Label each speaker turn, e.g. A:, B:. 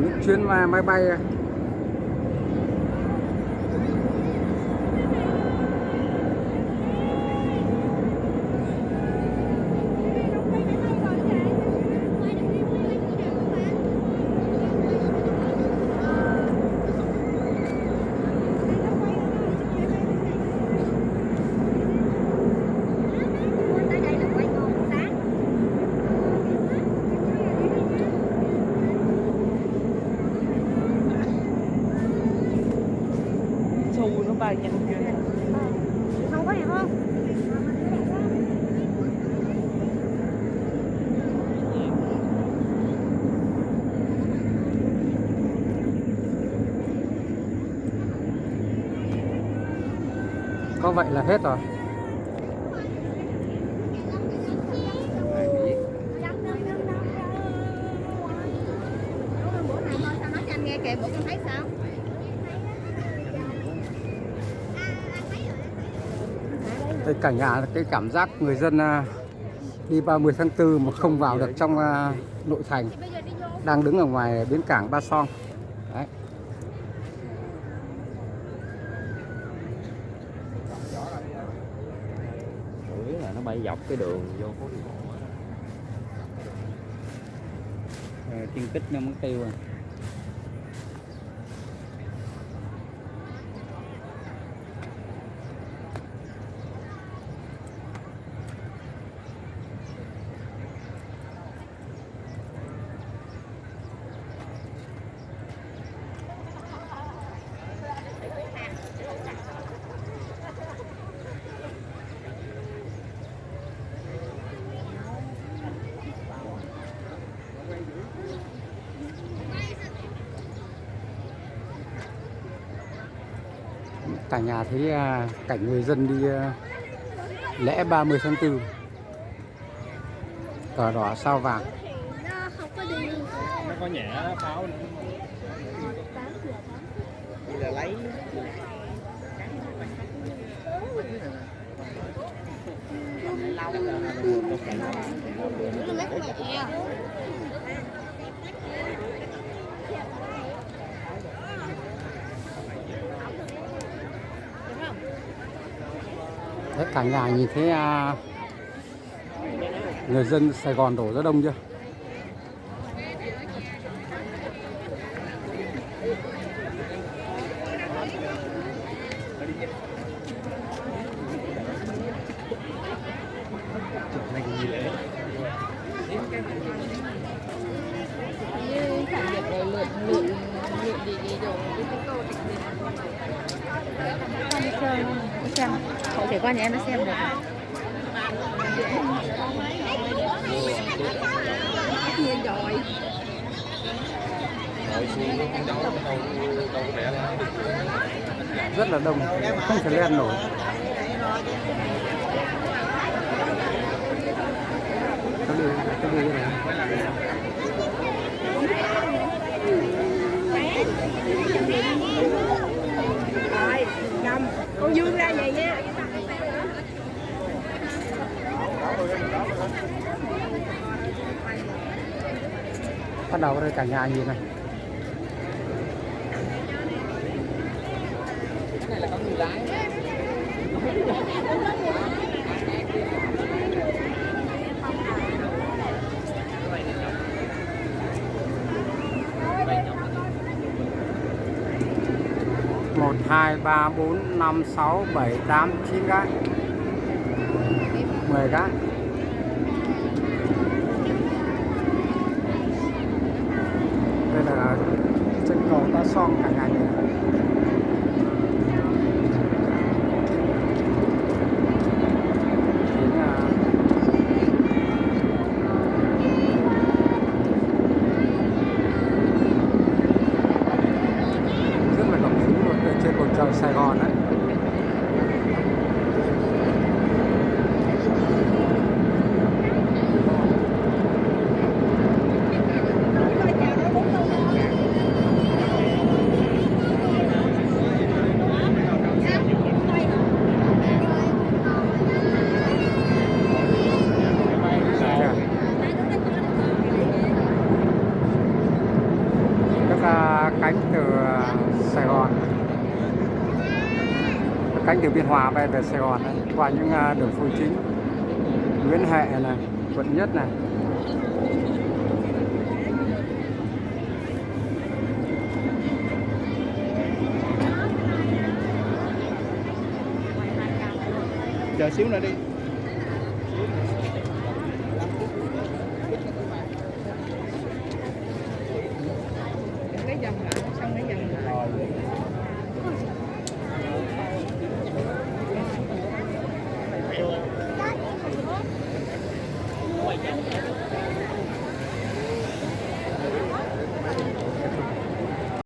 A: những chuyến máy bay
B: xu nó bay nhanh ghê.
C: Không có đẹp không?
A: có vậy là hết rồi.
C: Bữa nào thôi tao nói cho anh nghe kìa, bữa con thấy sao?
A: Đây cả nhà cái cảm giác người dân đi 30 tháng 4 mà không vào được trong nội thành, đang đứng ở ngoài bến cảng Ba Son. Đấy.
D: Chủ yếu là nó bay dọc cái đường vô phố đi bộ.
A: Tiên tích nó mất tiêu rồi. Cả nhà thấy cảnh người dân đi lễ 30 tháng 4, cờ đỏ sao vàng.
C: Nó không có đi.
D: Nó có nhẹ pháo nữa. Đi là lấy
C: Nó mát mẻ.
A: Đấy, cả nhà nhìn thấy người dân Sài Gòn đổ ra đông chưa?
B: Như cảm nhận rồi lượn đi rồi cái câu
C: Con đi chơi, đi xem. Cậu trẻ con nhà em nó xem được. Tất nhiên rồi.
A: Rất là đông, không thể lên nổi. Tôi đi cái này.
C: Rồi, cầm. Con dương ra vậy nha.
A: Bắt đầu đây cả nhà nhìn này.
D: cái này là có người lái.
A: Một, hai, ba, bốn, năm, sáu, bảy, tám, 9 cái, 10 cái. Đây là chân cầu Ta Son cả nhà nhìn. Rất là ngập úng luôn trên bầu trời Sài Gòn đấy. cánh từ Biên Hòa về Sài Gòn này, qua những đường phố chính Nguyễn Huệ này, Quận Nhất này.
E: Chờ xíu nữa đi.
B: cái dòng lại xong cái dòng lại